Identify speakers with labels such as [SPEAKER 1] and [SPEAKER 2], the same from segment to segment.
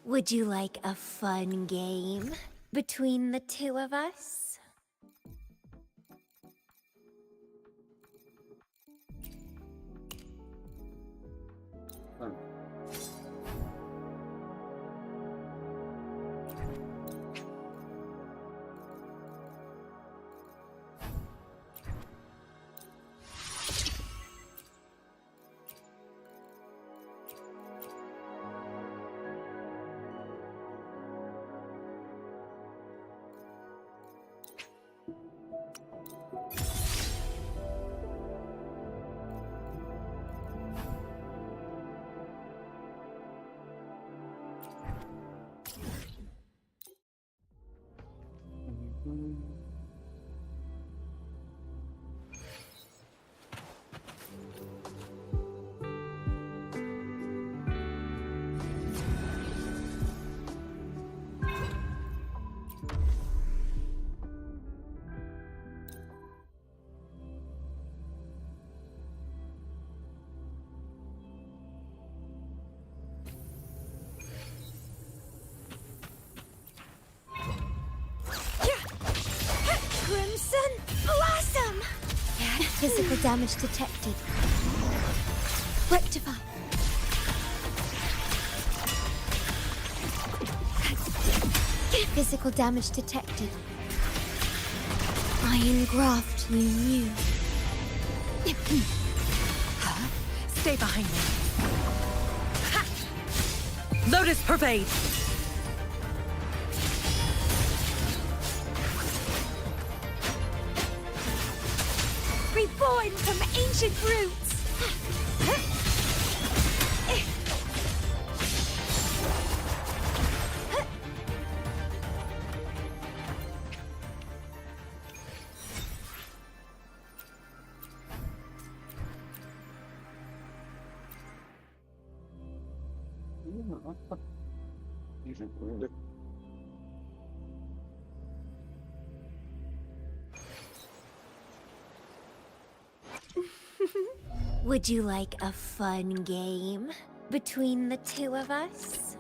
[SPEAKER 1] Would you like a fun game between the two of us? Crimson Blossom! Physical damage detected. Rectify. Physical damage detected. Iron graft you knew.
[SPEAKER 2] Stay behind me. Ha! Lotus Pervade!
[SPEAKER 1] Reborn from ancient roots! Would you like a fun game between the two of us?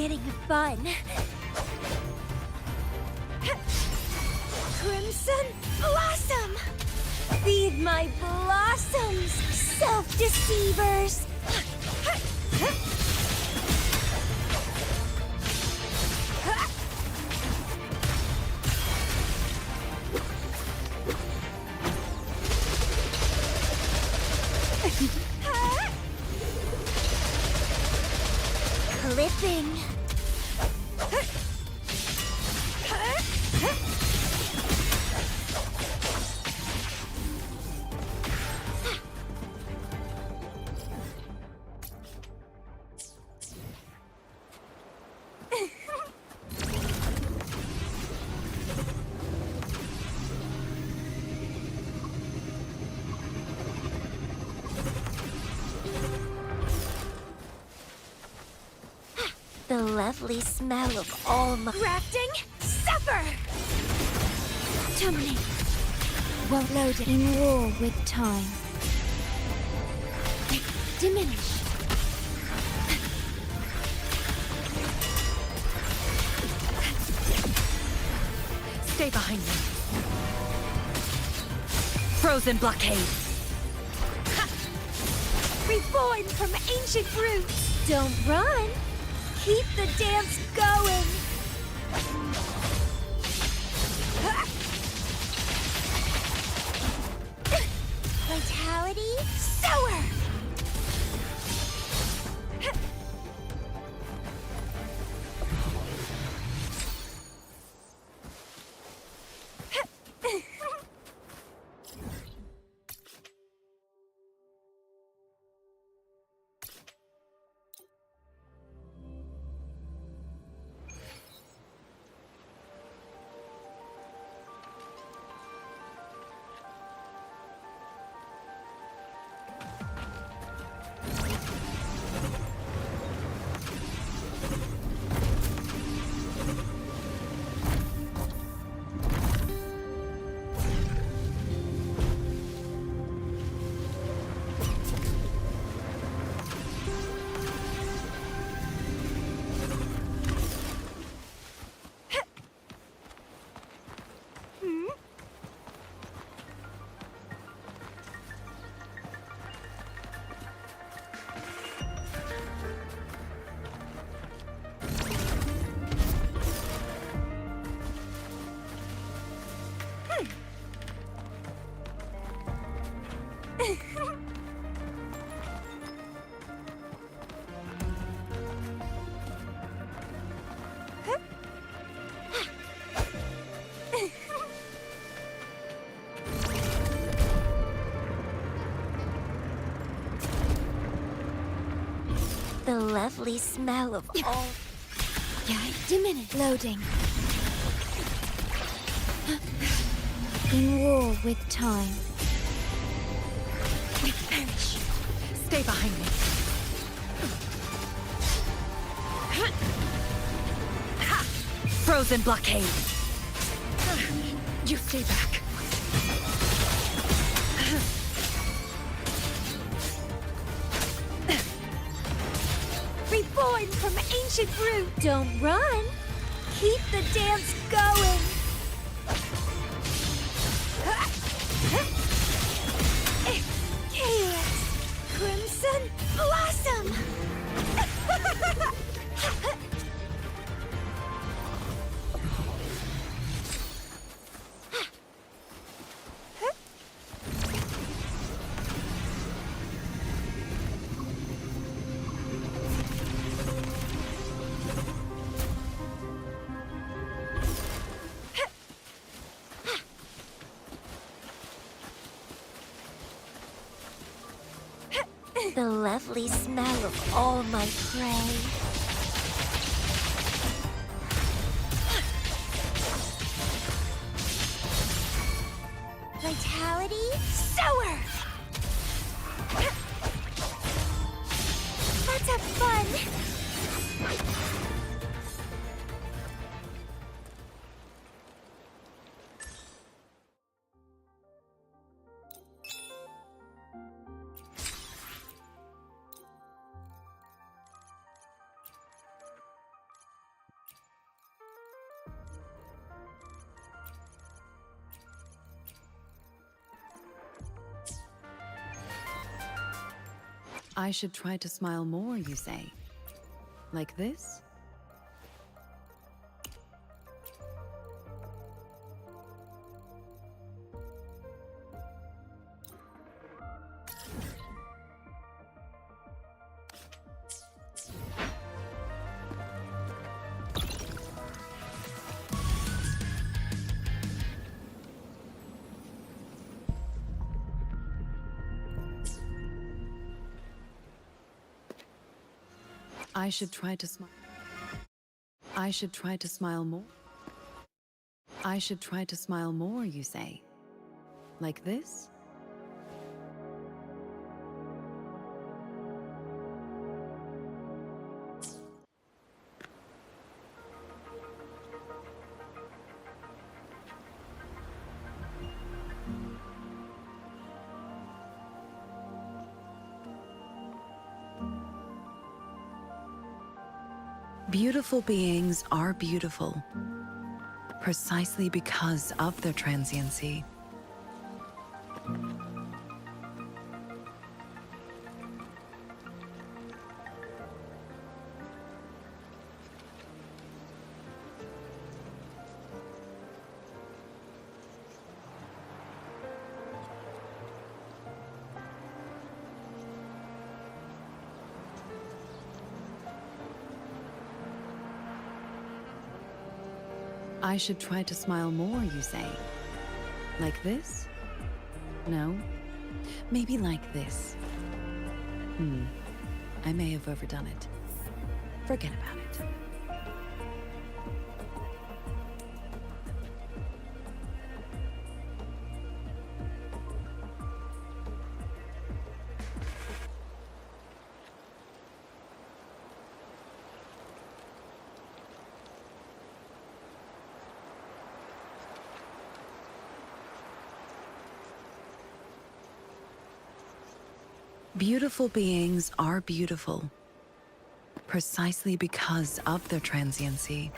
[SPEAKER 1] getting fun. Crimson Blossom! Feed my blossoms, self-deceivers! Clipping. The lovely smell of all my crafting. Suffer! Terminate. Won't load it. In war with time. Diminish.
[SPEAKER 2] Stay behind me. Frozen blockade.
[SPEAKER 1] Reborn from ancient roots. Don't run. Keep the dance going. Vitality, sower. The lovely smell of all... Yeah, diminish. Loading. In war with time.
[SPEAKER 2] Perish. Stay behind me. Frozen blockade. You stay back.
[SPEAKER 1] Reborn from ancient root. Don't run. Keep the dance going. Chaos. Crimson Blossom. The lovely smell of all my prey. Vitality, sower! Let's have fun!
[SPEAKER 3] I should try to smile more, you say? Like this? I should try to smile. I should try to smile more. I should try to smile more, you say? Like this? Beautiful beings are beautiful, precisely because of their transiency. I should try to smile more, you say? Like this? No? Maybe like this. I may have overdone it. Forget about it. Beautiful beings are beautiful, precisely because of their transiency.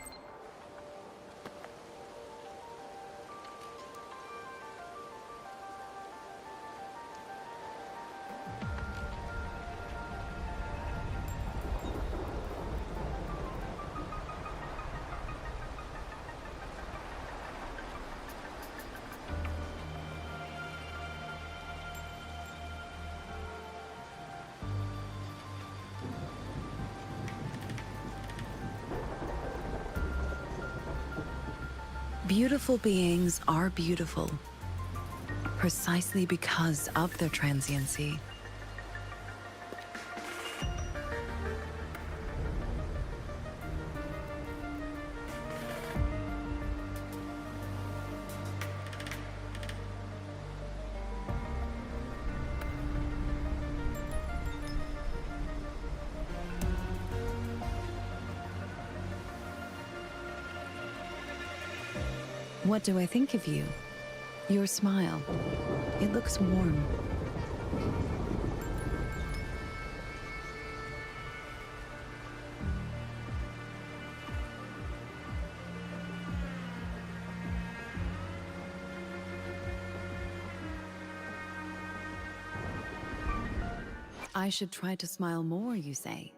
[SPEAKER 3] Beautiful beings are beautiful, precisely because of their transiency. What do I think of you? Your smile. It looks warm. I should try to smile more, you say?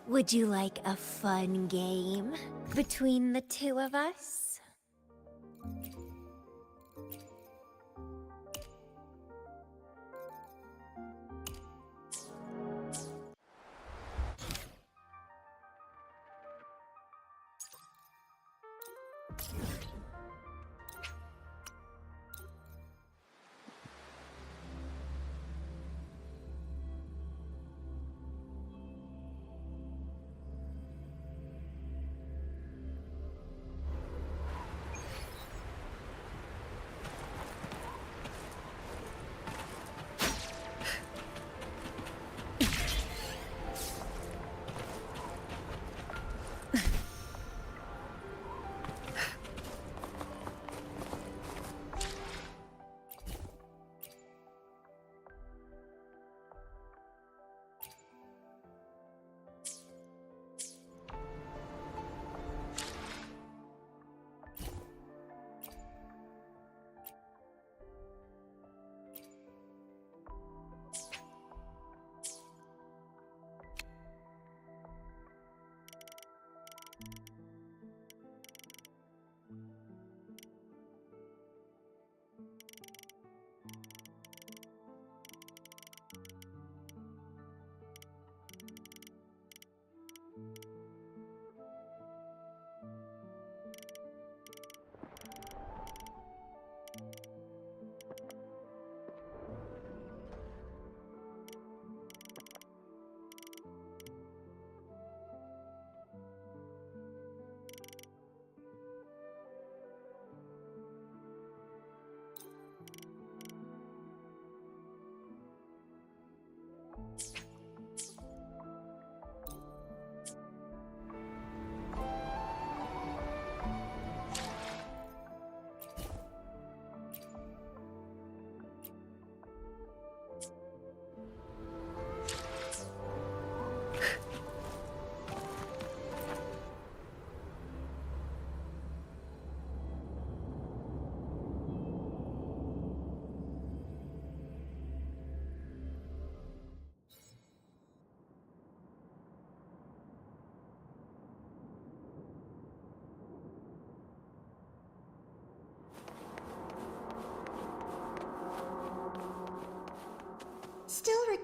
[SPEAKER 1] Would you like a fun game between the two of us?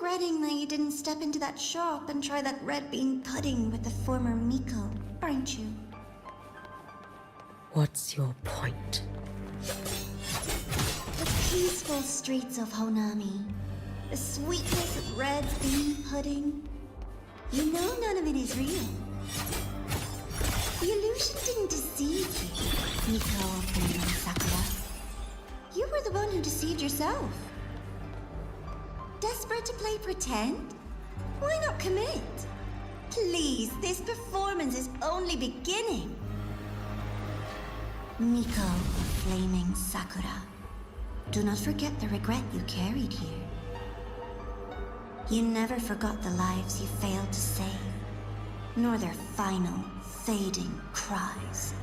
[SPEAKER 4] regretting that you didn't step into that shop and try that red bean pudding with the former Miko, aren't you?
[SPEAKER 5] What's your point?
[SPEAKER 4] The peaceful streets of Honami. The sweetness of red bean pudding. You know none of it is real. The illusion didn't deceive you, Miko and Sakura. You were the one who deceived yourself. Desperate to play pretend? Why not commit? Please, this performance is only beginning. Miko of Flaming Sakura, do not forget the regret you carried here. You never forgot the lives you failed to save, nor their final, fading cries.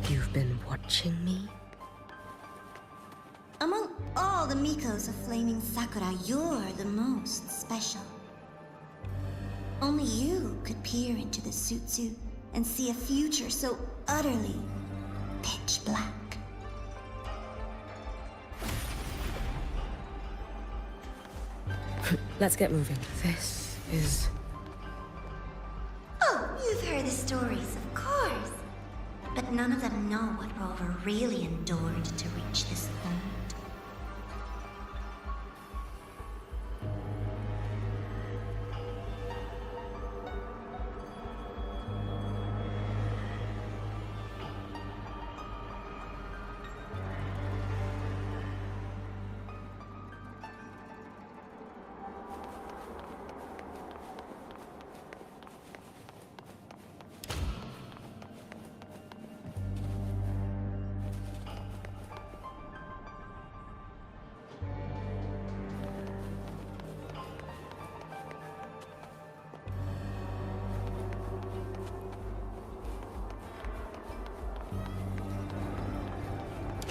[SPEAKER 5] You've been watching me?
[SPEAKER 4] Among all the Mikos of Flaming Sakura, you're the most special. Only you could peer into the Sutsu and see a future so utterly pitch black.
[SPEAKER 5] Let's get moving. This is...
[SPEAKER 4] Oh, you've heard the stories, of course. But none of them know what Rover really endured to reach this point.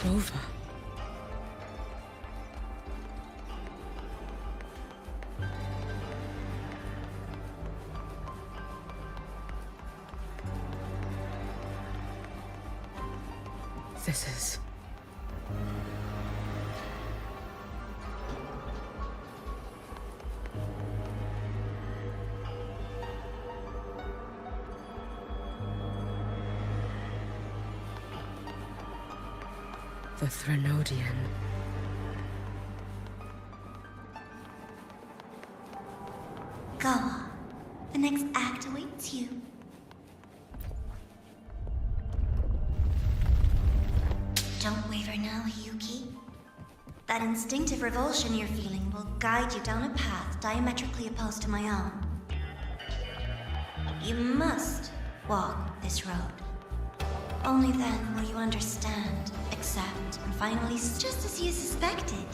[SPEAKER 5] Rover. This is... the Threnodian.
[SPEAKER 4] Go on. The next act awaits you. Don't waver now, Yuki. That instinctive revulsion you're feeling will guide you down a path diametrically opposed to my own. You must walk this road. Only then will you understand, accept, and finally, just as you suspected,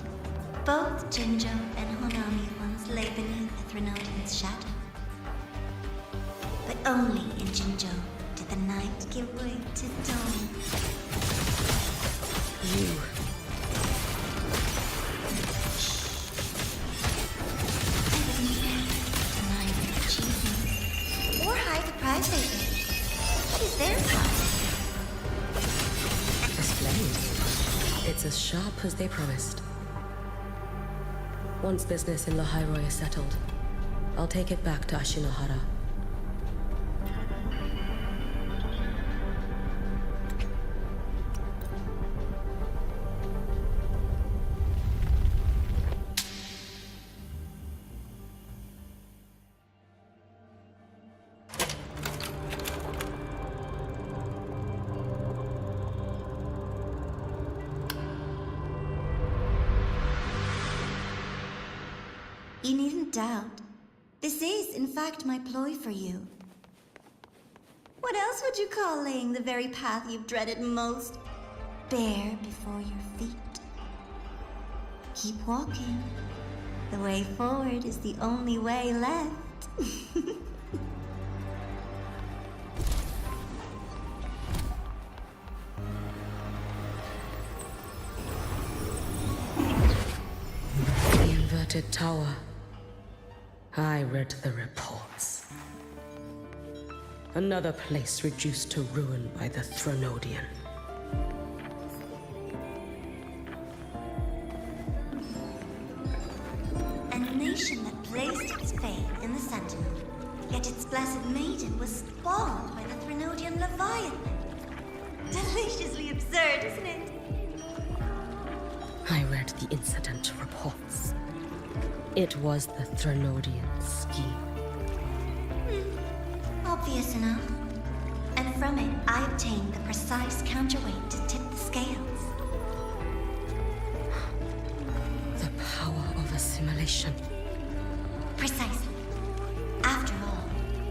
[SPEAKER 4] both Jinjo and Honami once lay beneath the Threnodian's shadow. But only in Jinjo did the night give way to dawn.
[SPEAKER 5] You.
[SPEAKER 4] I wasn't here to deny their achievements, or hide the pride they did. What is their pride?
[SPEAKER 5] It's as sharp as they promised. Once business in Lahairoi is settled, I'll take it back to Ashinohara.
[SPEAKER 4] You needn't doubt. This is, in fact, my ploy for you. What else would you call laying the very path you've dreaded most bare before your feet? Keep walking. The way forward is the only way left.
[SPEAKER 5] The inverted tower. I read the reports. Another place reduced to ruin by the Threnodian.
[SPEAKER 4] A nation that placed its faith in the Sentinel, yet its blessed maiden was spawned by the Threnodian Leviathan. Deliciously absurd, isn't it?
[SPEAKER 5] I read the incident reports. It was the Threnodian scheme.
[SPEAKER 4] Obvious enough. And from it, I obtained the precise counterweight to tip the scales.
[SPEAKER 5] The power of assimilation.
[SPEAKER 4] Precisely. After all,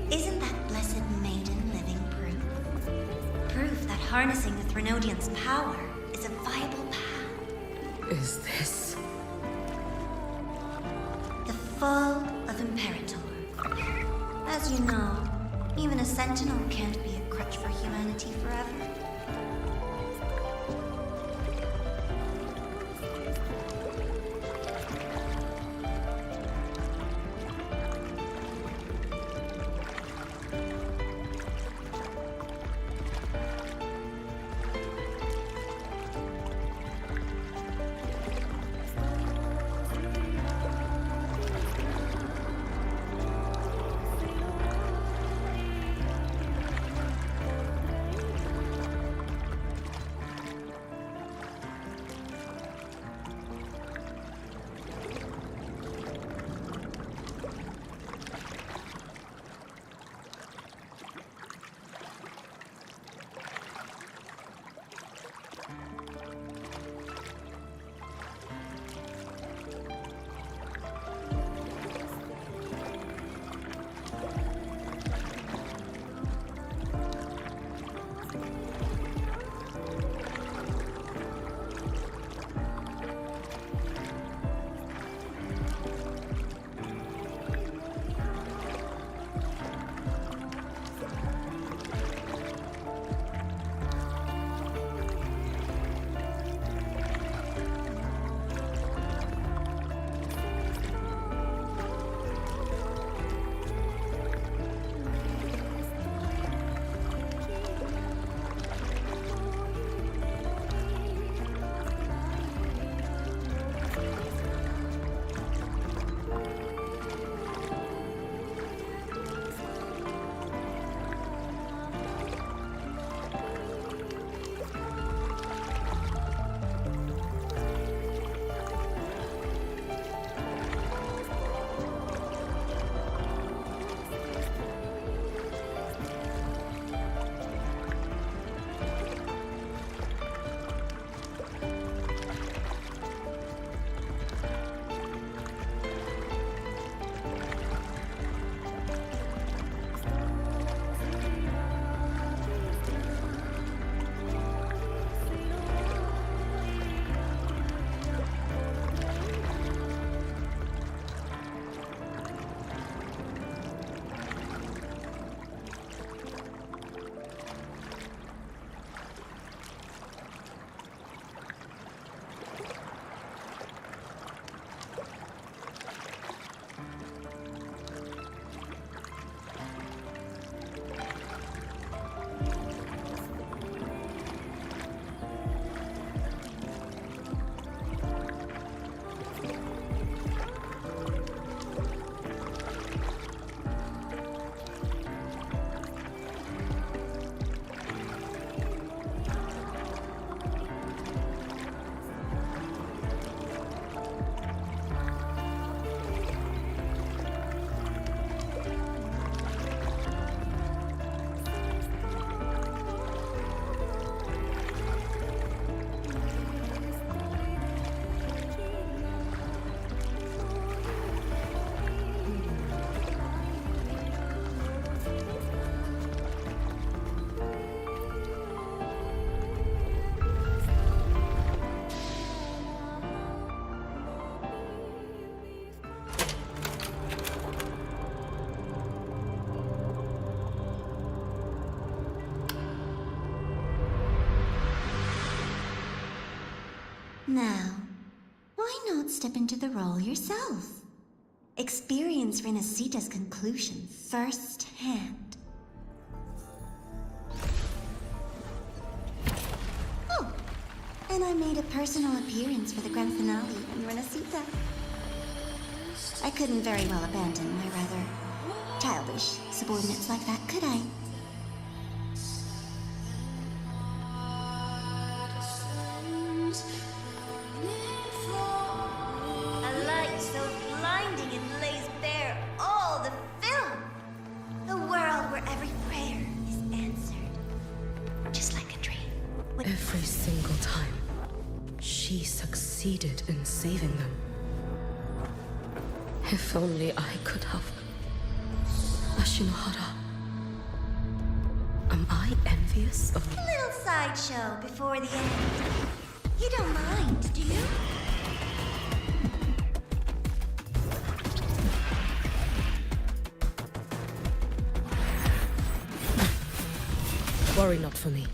[SPEAKER 4] isn't that blessed maiden living proof? Proof that harnessing the Threnodian's power is a viable path.
[SPEAKER 5] Is this...
[SPEAKER 4] The fall of Imperator. As you know, even a Sentinel can't be a crutch for humanity forever. Now, why not step into the role yourself? Experience Renacita's conclusion firsthand. Oh, and I made a personal appearance for the grand finale in Renacita. I couldn't very well abandon my rather childish subordinates like that, could I? A light so blinding it lays bare all the film. The world where every prayer is answered. Just like a dream.
[SPEAKER 5] Every single time, she succeeded in saving them. If only I could have. Ashinohara. Am I envious of...
[SPEAKER 4] Little sideshow before the end. You don't mind, do you?
[SPEAKER 5] Worry not for me.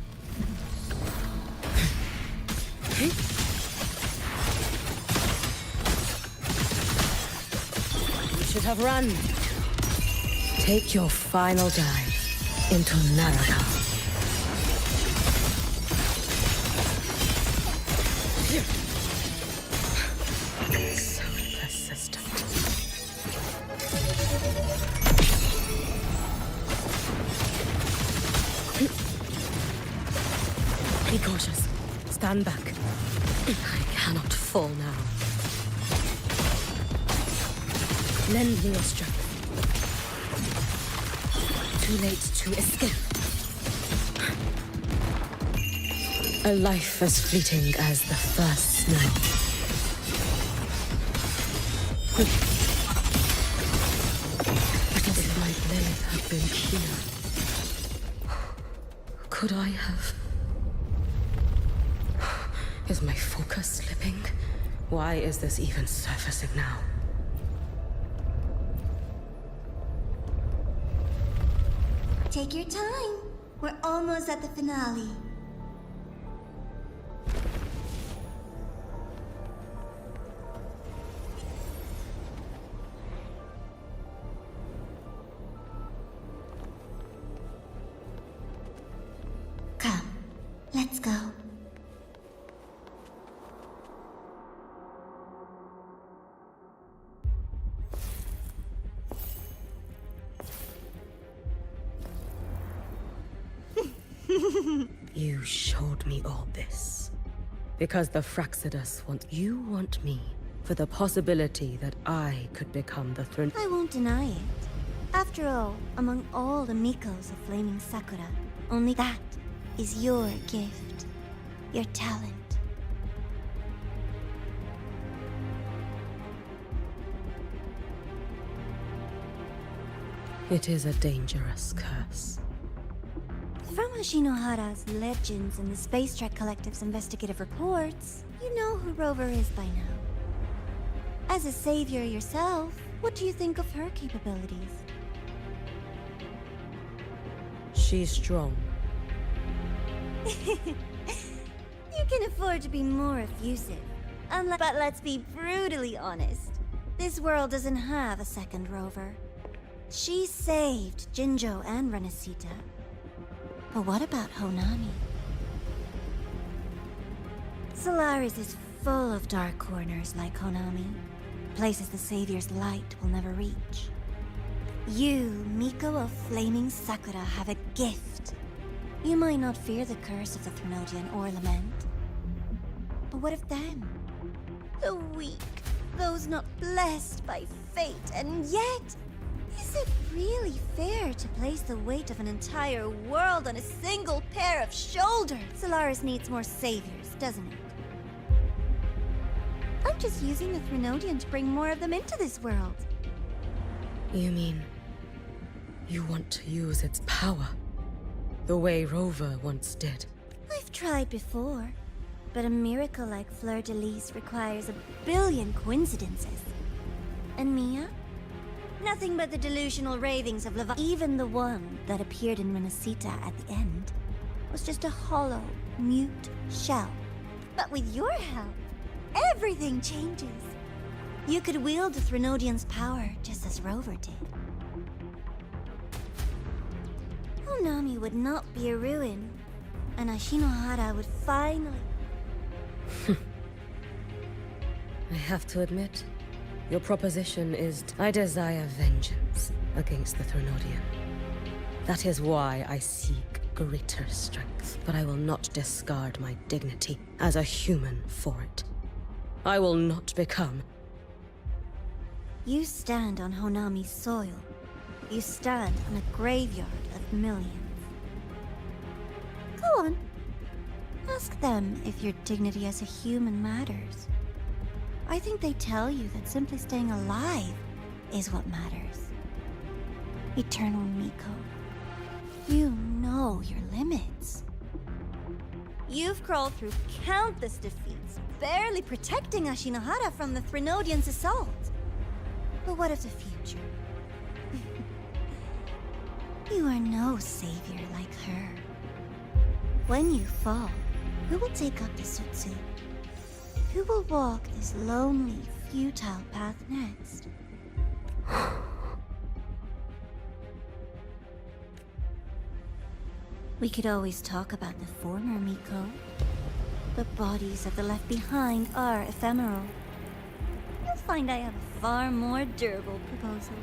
[SPEAKER 5] You should have run. Take your final dive into Naraka. So persistent. Be cautious. Stand back. I cannot fall now. Lend me your strength. Too late to escape. A life as fleeting as the first snow. If my blade had been keener, could I have... Is my focus slipping? Why is this even surfacing now?
[SPEAKER 4] Take your time. We're almost at the finale. Come, let's go.
[SPEAKER 5] You showed me all this. Because the Fraxidus you want me for the possibility that I could become the throne.
[SPEAKER 4] I won't deny it. After all, among all the Mikos of Flaming Sakura, only that is your gift. Your talent.
[SPEAKER 5] It is a dangerous curse.
[SPEAKER 4] From Ashinohara's legends and the Space Trek Collective's investigative reports, you know who Rover is by now. As a savior yourself, what do you think of her capabilities?
[SPEAKER 5] She's strong.
[SPEAKER 4] You can afford to be more effusive. But let's be brutally honest. This world doesn't have a second Rover. She saved Jinjo and Renacita. But what about Honami? Solaris is full of dark corners like Honami. Places the Savior's light will never reach. You, Miko of Flaming Sakura, have a gift. You might not fear the curse of the Threnodian or lament. But what of them? The weak, those not blessed by fate, and yet... Is it really fair to place the weight of an entire world on a single pair of shoulders? Solaris needs more saviors, doesn't it? I'm just using the Threnodian to bring more of them into this world.
[SPEAKER 5] You mean... you want to use its power? The way Rover once did?
[SPEAKER 4] I've tried before, but a miracle like Fleur-de-Lis requires a billion coincidences. And Mia? Nothing but the delusional ravings of Leva. Even the one that appeared in Renacita at the end was just a hollow, mute shell. But with your help, everything changes. You could wield the Threnodian's power just as Rover did. Honami would not be a ruin, and Ashinohara would finally...
[SPEAKER 5] I have to admit, your proposition is... I desire vengeance against the Threnodian. That is why I seek greater strength, but I will not discard my dignity as a human for it. I will not become...
[SPEAKER 4] You stand on Honami's soil. You stand on a graveyard of millions. Go on. Ask them if your dignity as a human matters. I think they tell you that simply staying alive is what matters. Eternal Miko, you know your limits. You've crawled through countless defeats, barely protecting Ashinohara from the Threnodian's assault. But what of the future? You are no savior like her. When you fall, who will take up the Sutsu? Who will walk this lonely, futile path next? We could always talk about the former Miko. The bodies of the left behind are ephemeral. You'll find I have a far more durable proposal.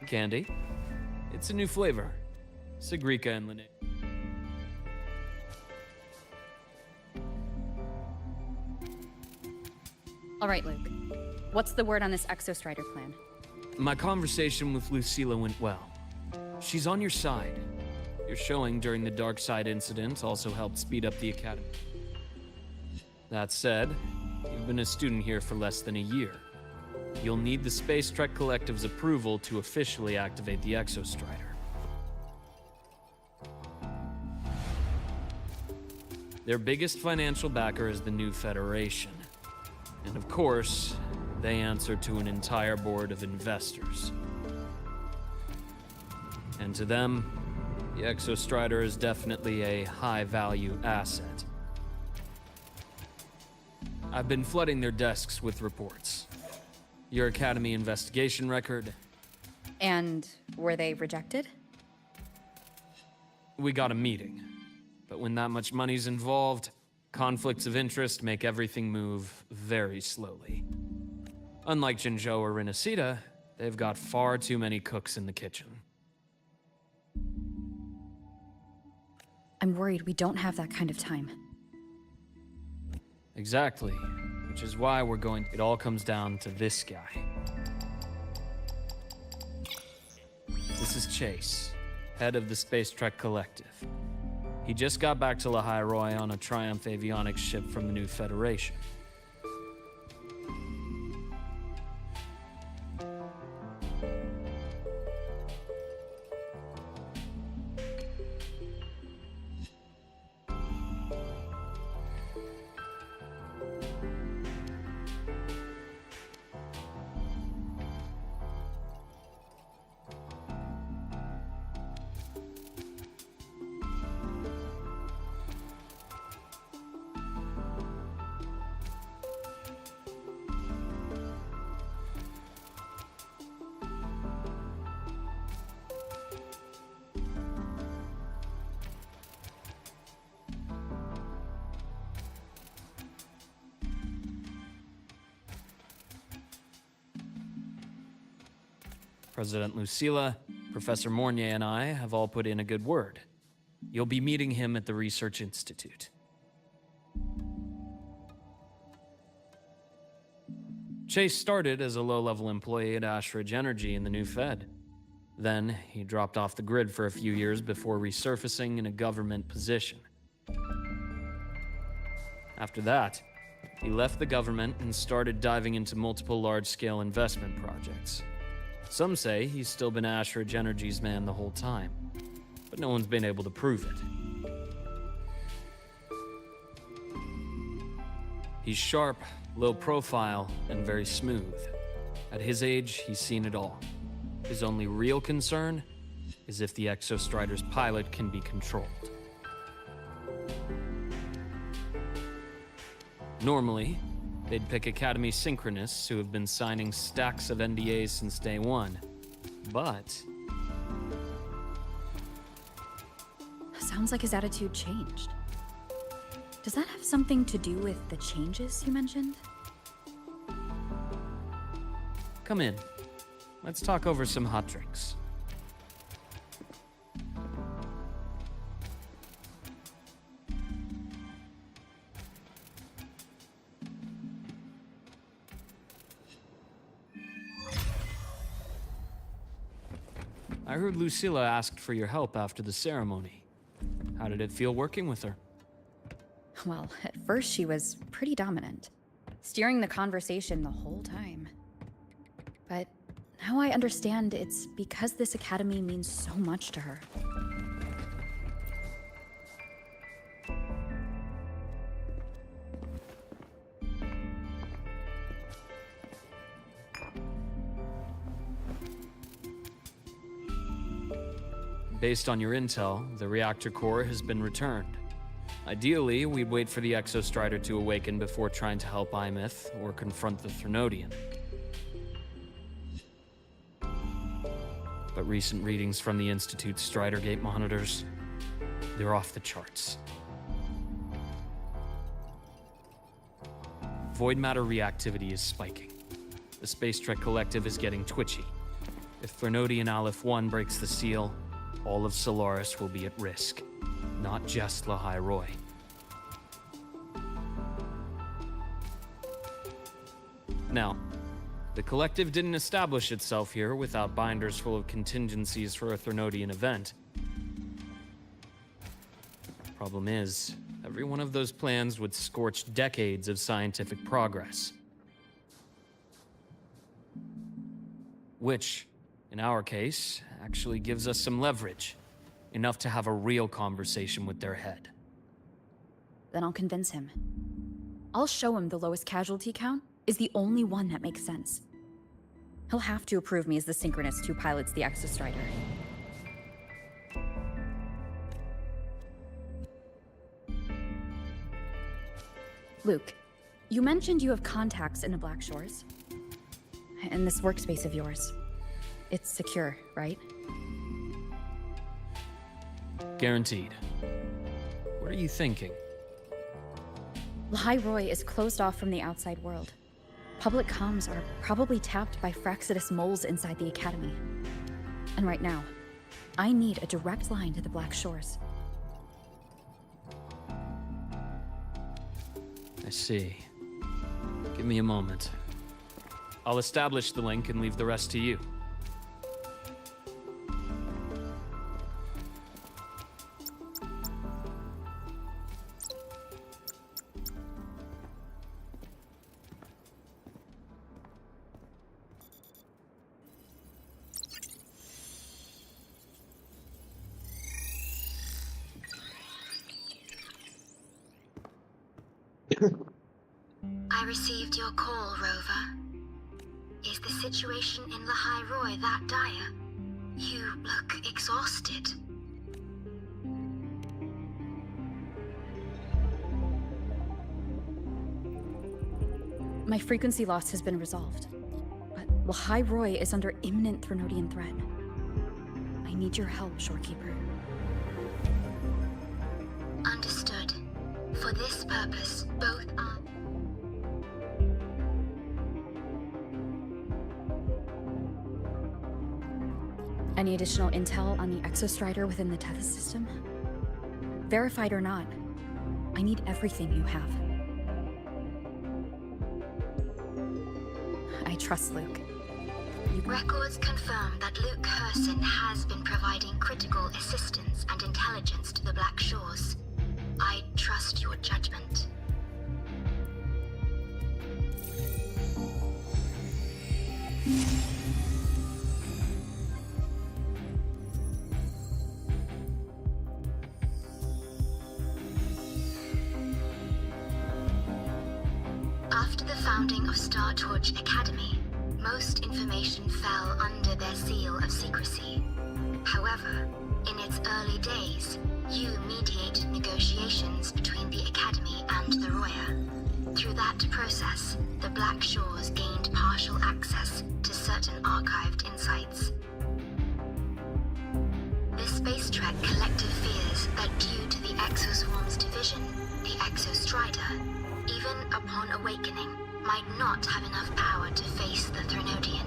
[SPEAKER 6] candy. It's a new flavor. Sigrika and Lenovo.
[SPEAKER 7] All right, Luke. What's the word on this Exostrider plan?
[SPEAKER 6] My conversation with Lucilla went well. She's on your side. Your showing during the Dark Side incident also helped speed up the Academy. That said, you've been a student here for less than a year. You'll need the Space Trek Collective's approval to officially activate the Exostrider. Their biggest financial backer is the New Federation. And of course, they answer to an entire board of investors. And to them, the Exostrider is definitely a high-value asset. I've been flooding their desks with reports. Your Academy investigation record.
[SPEAKER 7] And were they rejected?
[SPEAKER 6] We got a meeting. But when that much money's involved, conflicts of interest make everything move very slowly. Unlike Jinzhou or Rinasida, they've got far too many cooks in the kitchen.
[SPEAKER 7] I'm worried we don't have that kind of time.
[SPEAKER 6] Exactly. Which is why we're going... It all comes down to this guy. This is Chase, head of the Space Trek Collective. He just got back to Lahai on a Triumph avionics ship from the New Federation. President Lucilla, Professor Mornier, and I have all put in a good word. You'll be meeting him at the Research Institute. Chase started as a low-level employee at Ashridge Energy in the New Fed. Then, he dropped off the grid for a few years before resurfacing in a government position. After that, he left the government and started diving into multiple large-scale investment projects. Some say he's still been Ashridge Energy's man the whole time, but no one's been able to prove it. He's sharp, low profile, and very smooth. At his age, he's seen it all. His only real concern is if the Exostrider's pilot can be controlled. Normally, they'd pick Academy synchronists who have been signing stacks of NDAs since day one. But...
[SPEAKER 7] Sounds like his attitude changed. Does that have something to do with the changes you mentioned?
[SPEAKER 6] Come in. Let's talk over some hot drinks. I heard Lucilla asked for your help after the ceremony. How did it feel working with her?
[SPEAKER 7] Well, at first she was pretty dominant, steering the conversation the whole time. But now I understand it's because this academy means so much to her.
[SPEAKER 6] Based on your intel, the reactor core has been returned. Ideally, we'd wait for the Exostrider to awaken before trying to help Imith or confront the Thermodian. But recent readings from the Institute's Strider Gate monitors, they're off the charts. Void matter reactivity is spiking. The Space Trek Collective is getting twitchy. If Threnodian Aleph 1 breaks the seal, all of Solaris will be at risk, not just Lahai Roy. Now, the Collective didn't establish itself here without binders full of contingencies for a Threnodian event. Problem is, every one of those plans would scorch decades of scientific progress. Which, in our case, actually gives us some leverage. Enough to have a real conversation with their head.
[SPEAKER 7] Then I'll convince him. I'll show him the lowest casualty count is the only one that makes sense. He'll have to approve me as the Synchronist who pilots the Exostrider. Luke, you mentioned you have contacts in the Black Shores. And this workspace of yours. It's secure, right?
[SPEAKER 6] Guaranteed. What are you thinking?
[SPEAKER 7] Lahai Roy is closed off from the outside world. Public comms are probably tapped by Fraxidus moles inside the Academy. And right now, I need a direct line to the Black Shores.
[SPEAKER 6] I see. Give me a moment. I'll establish the link and leave the rest to you.
[SPEAKER 8] I received your call, Rover. Is the situation in Lahai Roy that dire? You look exhausted.
[SPEAKER 7] My frequency loss has been resolved, but Lahai Roy is under imminent Threnodian threat. I need your help, Shorekeeper.
[SPEAKER 8] Understood. For this purpose, both are...
[SPEAKER 7] Any additional intel on the Exostrider within the Tethys system? Verified or not, I need everything you have. I trust Luke.
[SPEAKER 8] Records confirm that Luke Herson has been providing critical assistance and intelligence to the Black Shores. I trust your judgment. After the founding of Star Torch Academy, most information fell under their seal of secrecy. However, in its early days, you mediated negotiations between the Academy and the Roya. Through that process, the Black Shores gained partial access to certain archived insights. The Space Trek collective fears that due to the Exoswarm's division, the Exostrider, even upon awakening, might not have enough power to face the Threnodian.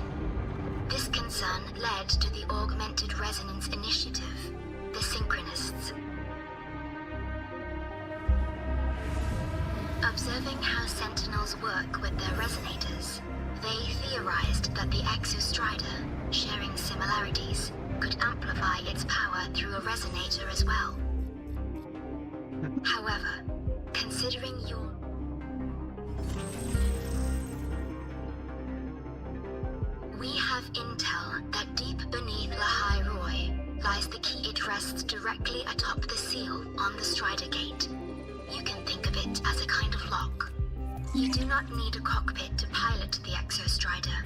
[SPEAKER 8] This concern led to the Augmented Resonance Initiative, the Synchronists. Observing how Sentinels work with their resonators, they theorized that the Exostrider, sharing similarities, could amplify its power through a resonator as well. However, considering your... We have intel that deep beneath Lahai Roy lies the key. It rests directly atop the seal on the Strider Gate. You can think of it as a kind of lock. You do not need a cockpit to pilot the Exostrider.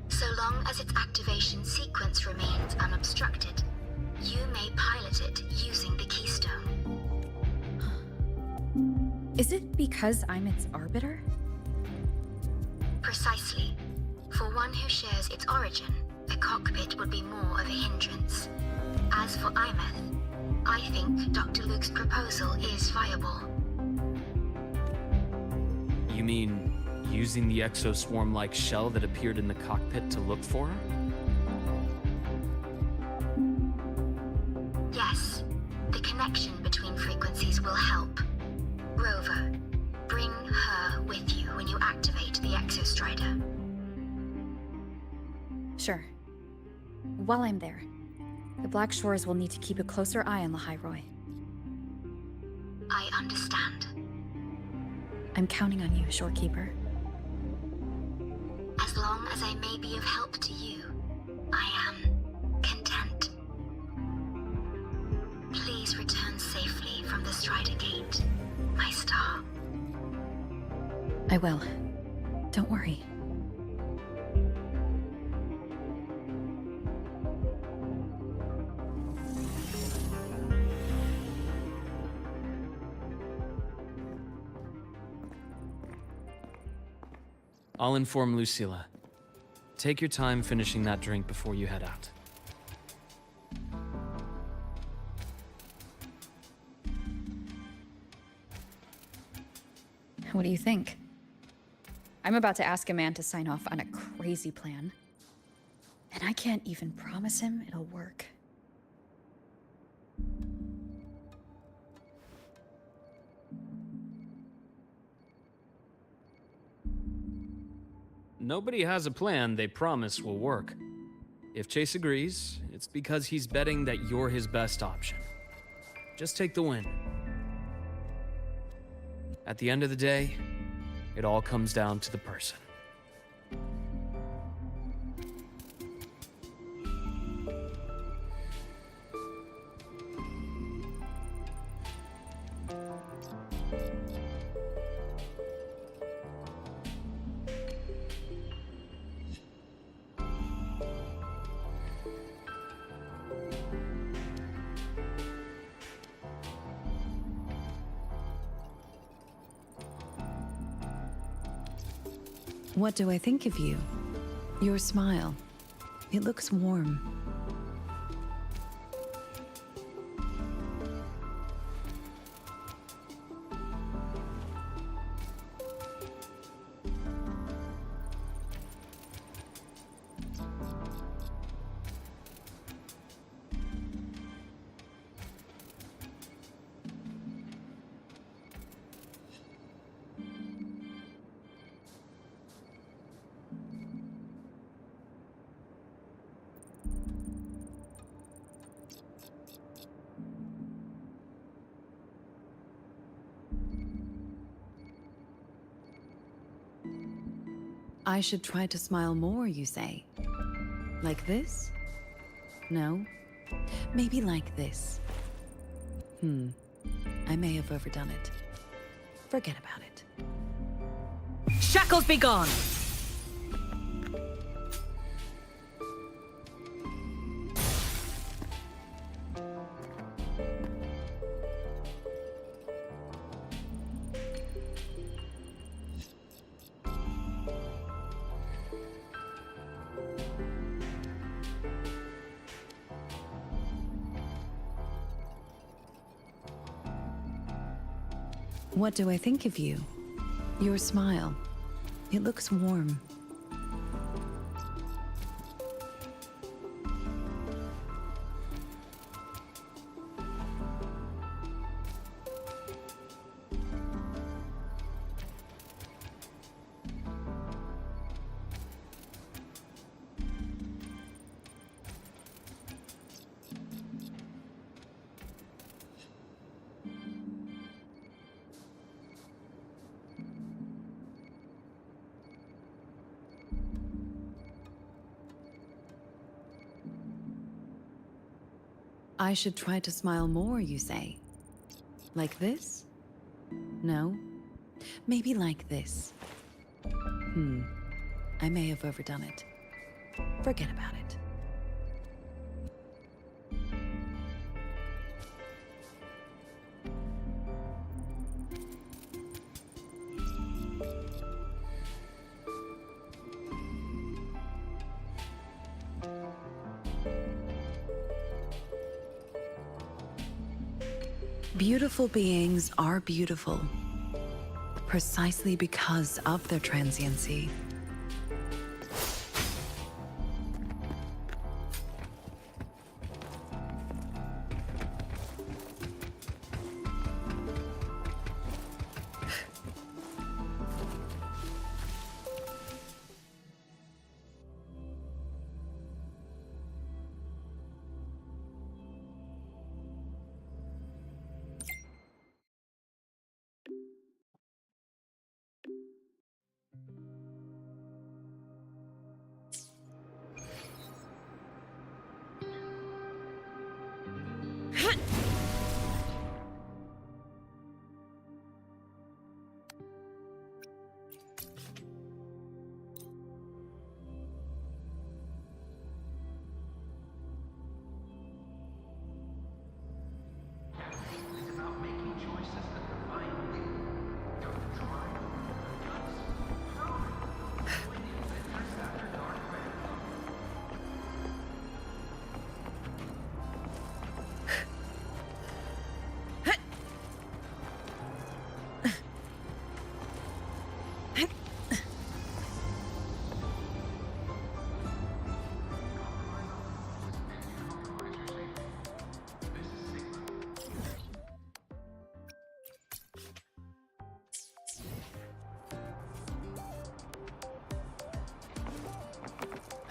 [SPEAKER 8] So long as its activation sequence remains unobstructed, you may pilot it using the keystone.
[SPEAKER 7] Is it because I'm its arbiter?
[SPEAKER 8] Precisely. For one who shares its origin, a cockpit would be more of a hindrance. As for Imeth, I think Dr. Luke's proposal is viable.
[SPEAKER 6] You mean using the exoswarm-like shell that appeared in the cockpit to look for her?
[SPEAKER 7] Sure. While I'm there, the Black Shores will need to keep a closer eye on Lahairoi.
[SPEAKER 8] I understand.
[SPEAKER 7] I'm counting on you, Shorekeeper.
[SPEAKER 8] As long as I may be of help to you, I am content. Please return safely from the Strider Gate, my star.
[SPEAKER 7] I will. Don't worry.
[SPEAKER 6] I'll inform Lucilla. Take your time finishing that drink before you head out.
[SPEAKER 7] What do you think? I'm about to ask a man to sign off on a crazy plan. And I can't even promise him it'll work.
[SPEAKER 6] Nobody has a plan they promise will work. If Chase agrees, it's because he's betting that you're his best option. Just take the win. At the end of the day, it all comes down to the person.
[SPEAKER 3] What do I think of you? Your smile. It looks warm. I should try to smile more, you say? Like this? No? Maybe like this. I may have overdone it. Forget about it.
[SPEAKER 2] Shackles be gone!
[SPEAKER 3] What do I think of you? Your smile. It looks warm. I should try to smile more, you say? Like this? No? Maybe like this. I may have overdone it. Forget about it. Beautiful beings are beautiful, precisely because of their transiency.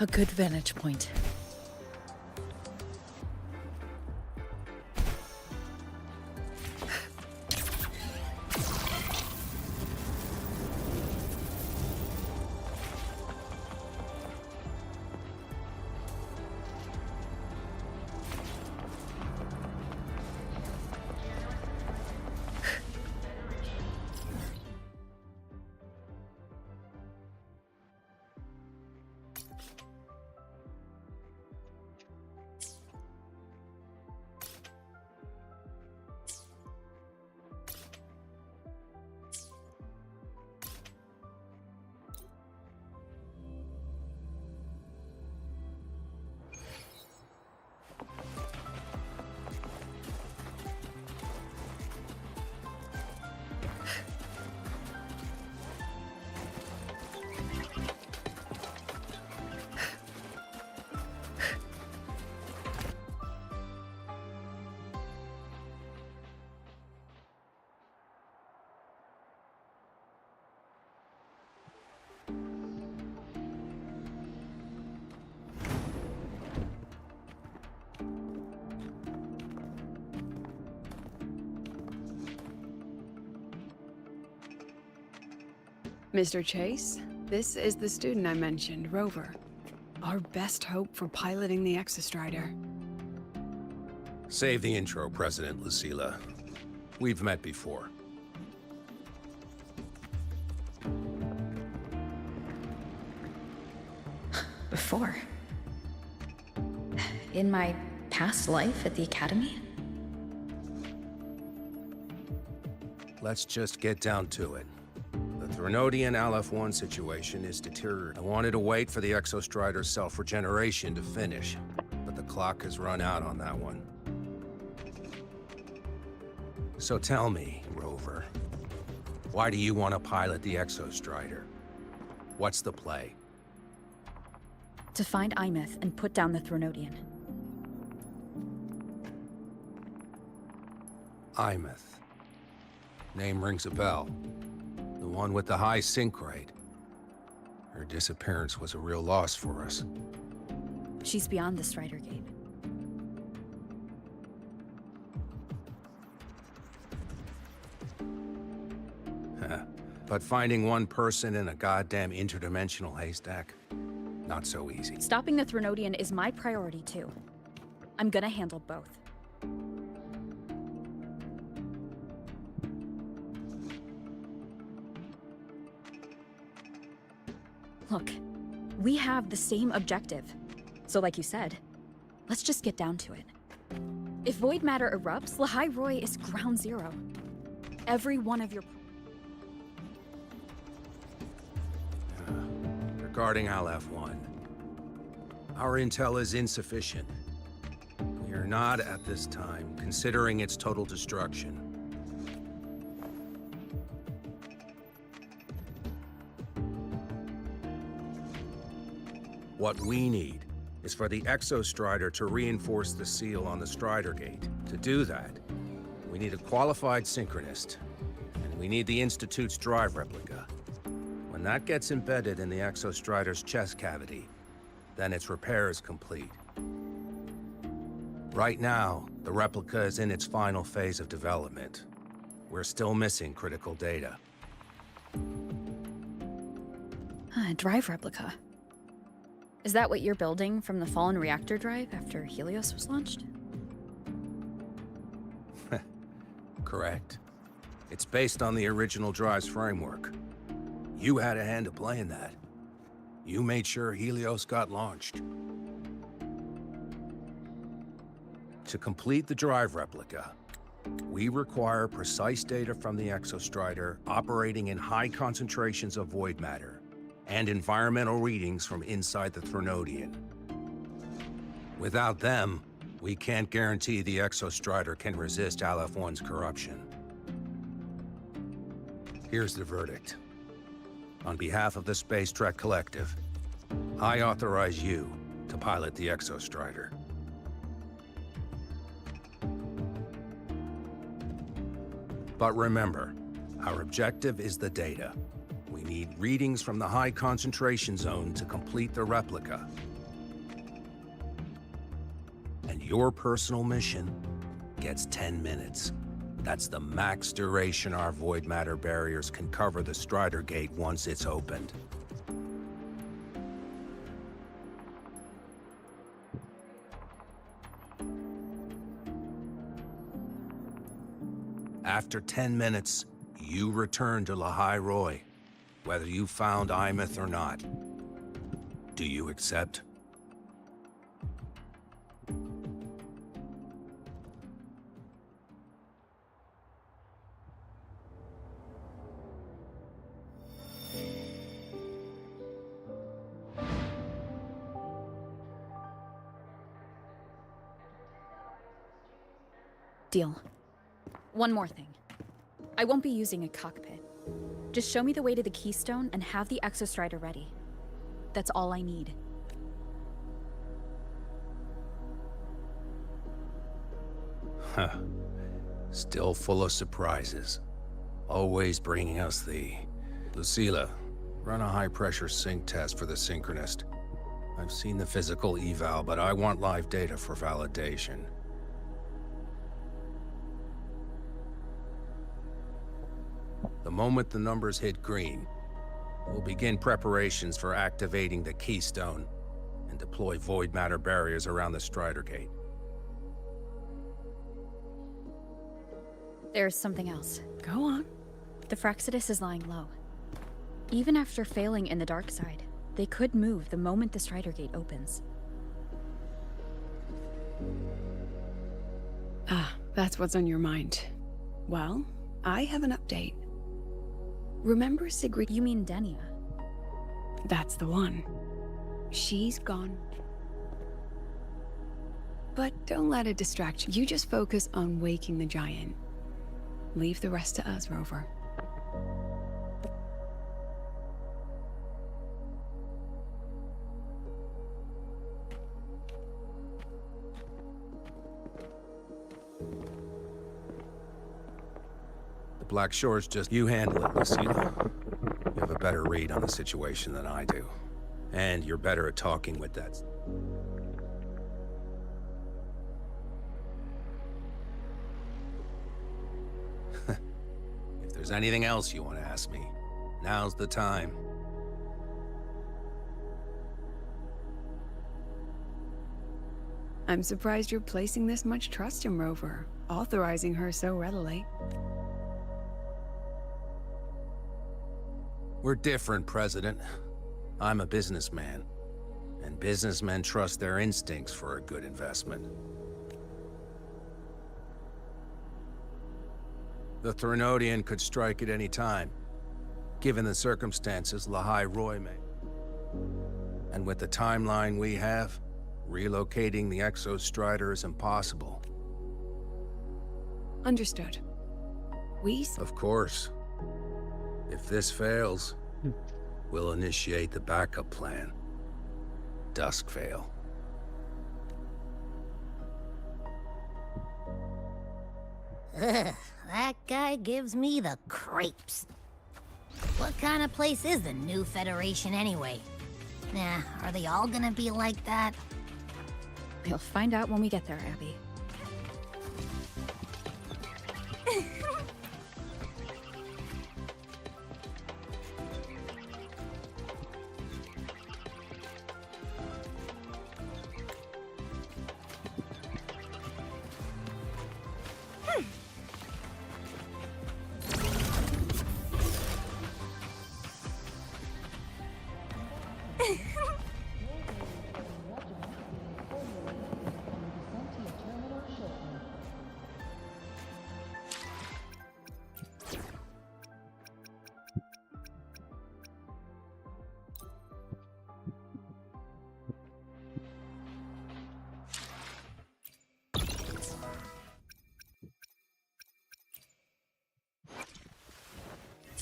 [SPEAKER 2] A good vantage point.
[SPEAKER 9] Mr. Chase, this is the student I mentioned, Rover. Our best hope for piloting the Exostrider.
[SPEAKER 10] Save the intro, President Lucilla. We've met before.
[SPEAKER 7] Before? In my past life at the Academy?
[SPEAKER 10] Let's just get down to it. The Threnodian LF1 situation is deteriorating. I wanted to wait for the Exostrider's self-regeneration to finish, but the clock has run out on that one. So tell me, Rover, why do you want to pilot the Exostrider? What's the play?
[SPEAKER 7] To find Imeth and put down the Threnodian.
[SPEAKER 10] Imeth. Name rings a bell. The one with the high sync rate. Her disappearance was a real loss for us.
[SPEAKER 7] She's beyond the Strider Gate.
[SPEAKER 10] But finding one person in a goddamn interdimensional haystack? Not so easy.
[SPEAKER 7] Stopping the Threnodian is my priority too. I'm gonna handle both. Look, we have the same objective. So like you said, let's just get down to it. If void matter erupts, Lahai Roy is ground zero. Every one of your...
[SPEAKER 10] Regarding LF1, our intel is insufficient. We are not, at this time, considering its total destruction. What we need is for the Exostrider to reinforce the seal on the Strider Gate. To do that, we need a qualified synchronist, and we need the Institute's drive replica. When that gets embedded in the Exostrider's chest cavity, then its repair is complete. Right now, the replica is in its final phase of development. We're still missing critical data.
[SPEAKER 7] Drive replica. Is that what you're building from the fallen reactor drive after Helios was launched?
[SPEAKER 10] Correct. It's based on the original drive's framework. You had a hand to play in that. You made sure Helios got launched. To complete the drive replica, we require precise data from the Exostrider operating in high concentrations of void matter, and environmental readings from inside the Threnodian. Without them, we can't guarantee the Exostrider can resist LF1's corruption. Here's the verdict. On behalf of the Space Trek Collective, I authorize you to pilot the Exostrider. But remember, our objective is the data. We need readings from the high concentration zone to complete the replica. And your personal mission gets 10 minutes. That's the max duration our void matter barriers can cover the Strider Gate once it's opened. After 10 minutes, you return to Lahai Roy, whether you found Imeth or not. Do you accept?
[SPEAKER 7] Deal. One more thing. I won't be using a cockpit. Just show me the way to the Keystone and have the Exostrider ready. That's all I need.
[SPEAKER 10] Huh. Still full of surprises. Always bringing us the... Lucilla, run a high-pressure sync test for the Synchronist. I've seen the physical eval, but I want live data for validation. The moment the numbers hit green, we'll begin preparations for activating the Keystone and deploy void matter barriers around the Strider Gate.
[SPEAKER 7] There's something else.
[SPEAKER 9] Go on.
[SPEAKER 7] The Frexidus is lying low. Even after failing in the dark side, they could move the moment the Strider Gate opens.
[SPEAKER 9] Ah, that's what's on your mind. Well, I have an update. Remember Sigrid?
[SPEAKER 7] You mean Denia?
[SPEAKER 9] That's the one. She's gone. But don't let it distract you. You just focus on waking the giant. Leave the rest to us, Rover.
[SPEAKER 10] The Black Shore's just... You handle it, Lucilla. You have a better read on the situation than I do. And you're better at talking with that... If there's anything else you want to ask me, now's the time.
[SPEAKER 9] I'm surprised you're placing this much trust in Rover, authorizing her so readily.
[SPEAKER 10] We're different, President. I'm a businessman, and businessmen trust their instincts for a good investment. The Threnodian could strike at any time. Given the circumstances, Lahai Roy may. And with the timeline we have, relocating the Exostrider is impossible.
[SPEAKER 9] Understood.
[SPEAKER 10] Of course. If this fails, we'll initiate the backup plan. Duskvale.
[SPEAKER 11] Ugh, that guy gives me the creeps. What kind of place is the new Federation anyway? Nah, are they all gonna be like that?
[SPEAKER 7] We'll find out when we get there, Abby.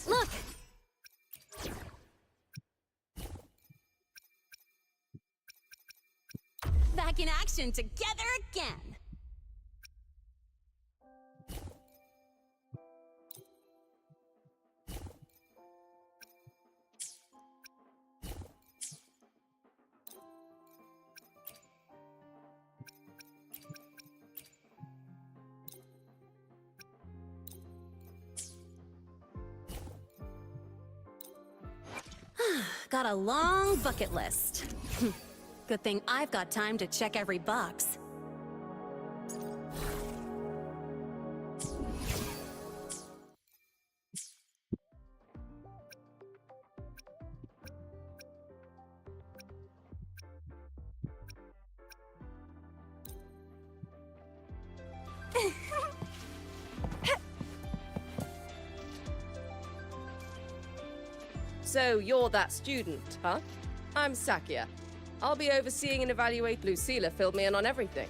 [SPEAKER 11] Look! Back in action together again!
[SPEAKER 12] I've got a long bucket list. Good thing I've got time to check every box.
[SPEAKER 13] So you're that student, huh? I'm Sakia. I'll be overseeing and evaluate. Lucilla filled me in on everything.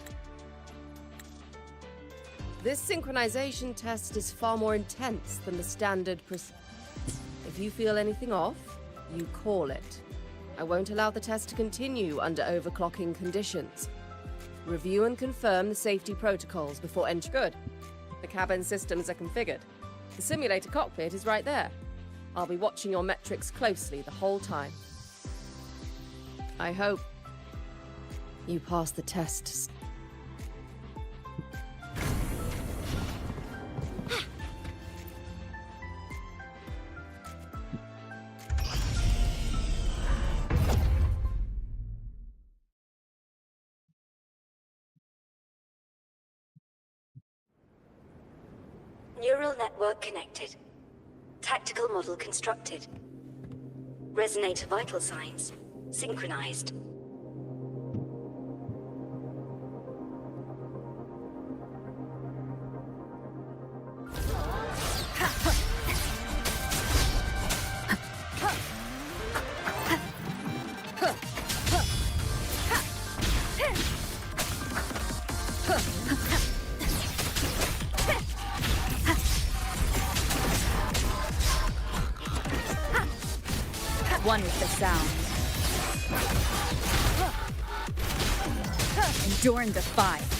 [SPEAKER 13] This synchronization test is far more intense than the standard If you feel anything off, you call it. I won't allow the test to continue under overclocking conditions. Review and confirm the safety protocols before entry. Good. The cabin systems are configured. The simulator cockpit is right there. I'll be watching your metrics closely the whole time. I hope you pass the test.
[SPEAKER 14] Neural network connected. Tactical model constructed. Resonator vital signs synchronized.
[SPEAKER 7] One with the sound. Endure and defy.